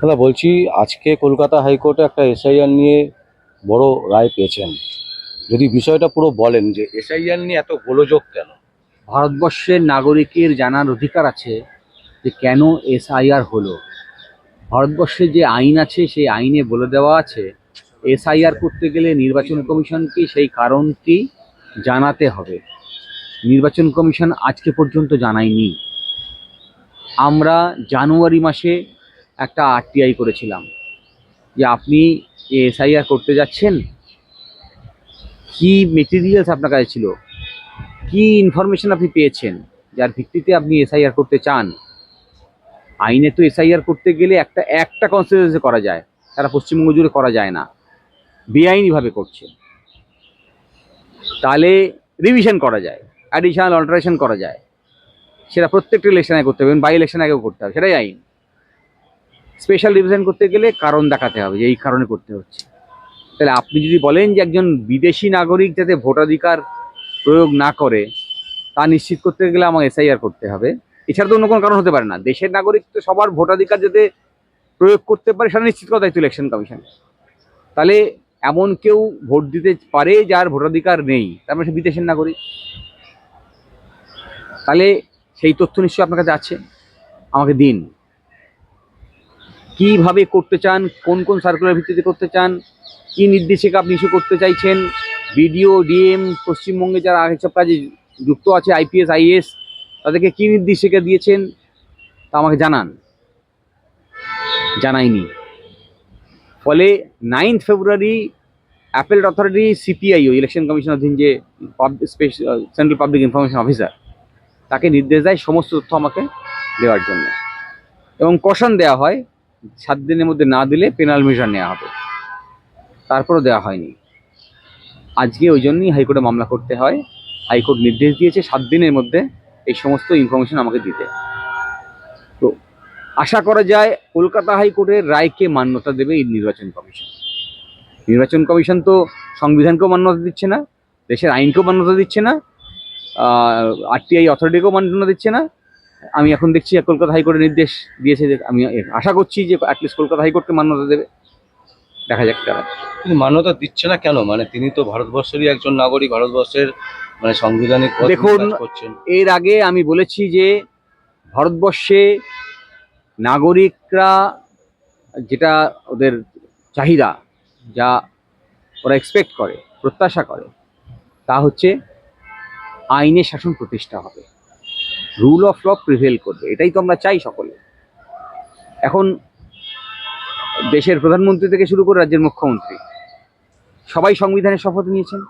দাদা বলছি, আজকে কলকাতা হাইকোর্টে একটা এসআইআর নিয়ে বড় রায় পেয়েছেন। যদি বিষয়টা পুরো বলেন যে এসআইআর নিয়ে এত গোলযোগ কেন? ভারতবর্ষের নাগরিকের জানার অধিকার আছে যে কেন এসআইআর হলো। ভারতবর্ষে যে আইন আছে সেই আইনে বলে দেওয়া আছে এসআইআর করতে গেলে নির্বাচন কমিশনকে সেই কারণটি জানাতে হবে। নির্বাচন কমিশন আজকে পর্যন্ত জানায়নি। আমরা জানুয়ারি মাসে একটা আরটিআই করেছিলাম যে আপনি এসআইআর করতে যাচ্ছেন, কি মেটেরিয়ালস আপনার কাছে ছিল, কি ইনফরমেশন আপনি পেয়েছেন যার ভিত্তিতে আপনি এসআইআর করতে চান। আইনে তো এসআইআর করতে গেলে একটা একটা কনস্টিটিউয়েন্সি করা যায়, সারা পশ্চিমবঙ্গ জুড়ে করা যায় না, বেআইনিভাবে করছে। তাহলে রিভিশন করা যায়, অ্যাডিশনাল অল্টারেশন করা যায়, সেটা প্রত্যেকটা ইলেকশনে করতে হবে, বাই ইলেকশন আগেও করতে হবে, সেটাই আইন। স্পেশাল রিভিশন করতে গেলে কারণ দেখাতে হবে যে এই কারণে করতে হচ্ছে। তাহলে আপনি যদি বলেন যে একজন বিদেশি নাগরিক যাতে ভোটাধিকার প্রয়োগ না করে তা নিশ্চিত করতে গেলে আমাকে এসআইআর করতে হবে, এছাড়া তো অন্য কোনো কারণ হতে পারে না। দেশের নাগরিক তো সবার ভোটাধিকার যাতে প্রয়োগ করতে পারে সেটা নিশ্চিত করা দায়িত্ব ইলেকশন কমিশন। তাহলে এমন কেউ ভোট দিতে পারে যার ভোটাধিকার নেই, তার মানে সে বিদেশের নাগরিক। তাহলে সেই তথ্য নিশ্চয়ই আপনার কাছে আছে, আমাকে দিন। কিভাবে করতে চান, কোন কোন সার্কুলার ভিত্তিতে করতে চান, কি নির্দেশিকা আপনি ইস্যু করতে চাইছেন, বিডিও ডিএম পশ্চিমবঙ্গে যারা এসব কাজে যুক্ত আছে, আইপিএস আইএস, তাদেরকে কি নির্দেশিকা দিয়েছেন তা আমাকে জানান। জানাইনি। ফলে 9 ফেব্রুয়ারি অ্যাপেলেট অথরিটি সিপিআইও, ইলেকশন কমিশন অধীন যে সেন্ট্রাল পাবলিক ইনফরমেশন অফিসার, তাকে নির্দেশ দেয় সমস্ত তথ্য আমাকে দেওয়ার জন্য, এবং কশন দেওয়া হয় 7 দিনের মধ্যে না দিলে পেনাল মেজার নেওয়া হবে। তারপরও দেওয়া হয়নি। আজকে ওই জন্যই হাইকোর্টে মামলা করতে হয়। হাইকোর্ট নির্দেশ দিয়েছে 7 দিনের মধ্যে এই সমস্ত ইনফরমেশন আমাকে দিতে। তো আশা করা যায় কলকাতা হাইকোর্টের রায়কে মান্যতা দেবে এই নির্বাচন কমিশন। নির্বাচন কমিশন তো সংবিধানকেও মান্যতা দিচ্ছে না, দেশের আইনকেও মান্যতা দিচ্ছে না, আরটিআই অথরিটিকেও মান্যতা দিচ্ছে না। আমি এখন দেখছি কলকাতা হাইকোর্টের নির্দেশ দিয়েছে, যে আমি আশা করছি যে অ্যাটলিস্ট কলকাতা হাইকোর্টকে মান্যতা দেবে। দেখা যাক তারা। তিনি মান্যতা দিচ্ছে না কেন? মানে তিনি তো ভারতবর্ষেরই একজন নাগরিক, ভারতবর্ষের মানে সাংবিধানিক দেখুন, কাজ করছেন। এর আগে আমি বলেছি যে ভারতবর্ষে নাগরিকরা যেটা ওদের চাহিদা, যা ওরা এক্সপেক্ট করে, প্রত্যাশা করে, তা হচ্ছে আইনের শাসন প্রতিষ্ঠা হবে, রুল অফ ল প্রিভেল করবে। এটাই তো আমরা চাই সকলে। এখন দেশের প্রধানমন্ত্রী থেকে শুরু করে রাজ্যের মুখ্যমন্ত্রী সবাই সংবিধানের শপথ নিয়েছেন।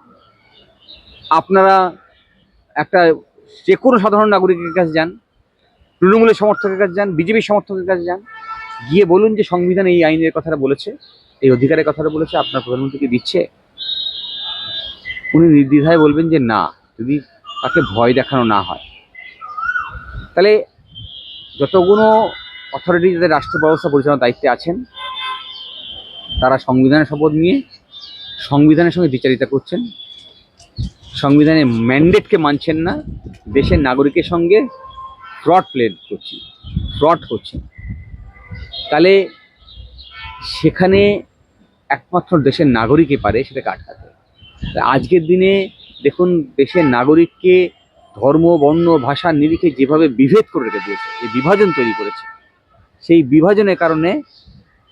আপনারা একটা যে কোনো সাধারণ নাগরিকের কাছে যান, তৃণমূলের সমর্থকের কাছে যান, বিজেপির সমর্থকের কাছে যান, গিয়ে বলুন যে সংবিধান এই আইনের কথাটা বলেছে, এই অধিকারের কথাটা বলেছে, আপনার প্রধানমন্ত্রীকে দিচ্ছে। উনি নির্দ্বিধায় বলবেন যে না, যদি তাকে ভয় দেখানো না হয়। তাহলে যতগুলো অথরিটি যাদের রাষ্ট্র ব্যবস্থা পরিচালনার দায়িত্বে আছেন, তারা সংবিধানের শপথ নিয়ে সংবিধানের সঙ্গে দ্বিচারিতা করছেন, সংবিধানের ম্যান্ডেটকে মানছেন না, দেশের নাগরিকের সঙ্গে ফ্রড করছেন। তাহলে সেখানে একমাত্র দেশের নাগরিকই পারে সেটাকে আটকাতে। আজকের দিনে দেখুন, দেশের নাগরিককে ধর্ম, বর্ণ, ভাষার নিরিখে যেভাবে বিভেদ করে রেখে দিয়েছে, যে বিভাজন তৈরি করেছে, সেই বিভাজনের কারণে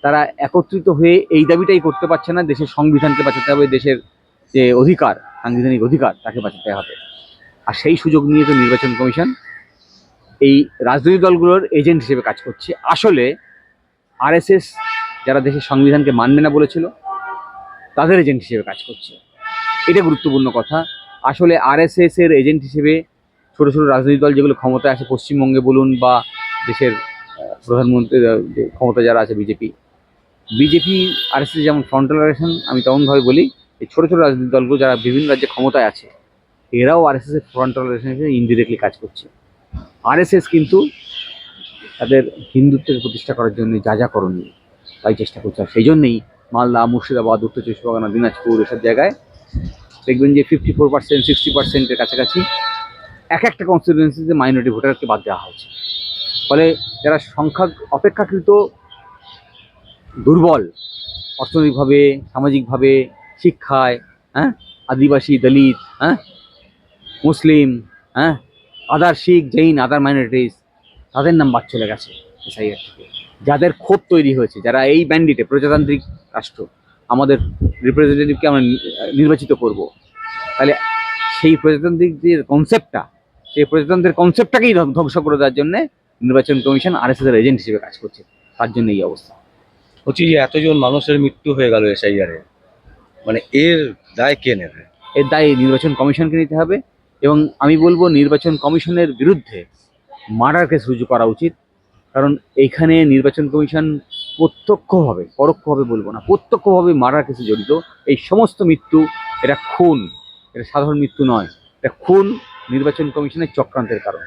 তারা একত্রিত হয়ে এই দাবিটাই করতে পারছে না, দেশের সংবিধানকে বাঁচাতে হবে, দেশের যে অধিকার, সাংবিধানিক অধিকার, তাকে বাঁচাতে হবে। আর সেই সুযোগ নিয়ে তো নির্বাচন কমিশন এই রাজনৈতিক দলগুলোর এজেন্ট হিসেবে কাজ করছে। আসলে আরএসএস, যারা দেশের সংবিধানকে মানবে না বলেছিল, তাদের এজেন্ট হিসেবে কাজ করছে। এটা গুরুত্বপূর্ণ কথা। আসলে আরএসএস এর এজেন্ট হিসেবে ছোটো ছোটো রাজনৈতিক দল যেগুলো ক্ষমতায় আছে, পশ্চিমবঙ্গে বলুন বা দেশের প্রধানমন্ত্রী ক্ষমতা যারা আছে, বিজেপি আরএসএস যেমন ফ্রন্টাল রিলেশন, আমি তেমনভাবে বলি এই ছোটো ছোটো রাজনৈতিক দলগুলো যারা বিভিন্ন রাজ্যে ক্ষমতায় আছে, এরাও আরএসএস এর ফ্রন্টাল রিলেশন হিসেবে ইনডিরেক্টলি কাজ করছে। আরএসএস কিন্তু তাদের হিন্দুত্বকে প্রতিষ্ঠা করার জন্য যা যা করণীয় তাই চেষ্টা করছে। আর সেই জন্যেই মালদা, মুর্শিদাবাদ, উত্তর চব্বিশ পরগনা, দিনাজপুর, এসব জায়গায় দেখবেন যে 54%, 60%-এর কাছাকাছি একটা কনস্টিটিউয়েন্সিতে মাইনরিটি ভোটারকে বাদ দেওয়া হয়েছে। ফলে যারা সংখ্যা অপেক্ষাকৃত দুর্বল, অর্থনৈতিকভাবে, সামাজিকভাবে, শিক্ষায়, হ্যাঁ, আদিবাসী, দলিত, হ্যাঁ, মুসলিম, হ্যাঁ, আদার শিখ, জৈন, আদার মাইনরিটিস, তাদের নাম বাদ চলে গেছে এসআইআর থেকে। যাদের ক্ষোভ তৈরি হয়েছে, যারা এই ব্যান্ডিটে প্রজাতান্ত্রিক রাষ্ট্র, আমাদের রিপ্রেজেন্টেটিভকে আমরা নির্বাচিত করব, তাহলে সেই প্রজাতান্ত্রিক যে কনসেপ্টটা, সেই প্রজাতন্ত্রের কনসেপ্টটাকেই ধ্বংস করে দেওয়ার জন্য নির্বাচন কমিশন আরএসএস এর এজেন্ট হিসেবে কাজ করছে। তার জন্য এই অবস্থা। বলছি যে এতজন মানুষের মৃত্যু হয়ে গেল এসআইআরে, মানে এর দায় কে নেবে? এর দায় নির্বাচন কমিশনকে নিতে হবে, এবং আমি বলবো নির্বাচন কমিশনের বিরুদ্ধে মার্ডার কেস রুজু করা উচিত। কারণ এইখানে নির্বাচন কমিশন প্রত্যক্ষভাবে, পরোক্ষভাবে বলবো না, প্রত্যক্ষভাবে মার্ডার কেসে জড়িত। এই সমস্ত মৃত্যু, এটা খুন, এটা সাধারণ মৃত্যু নয়, এটা খুন নির্বাচন কমিশনের চক্রান্তের কারণ।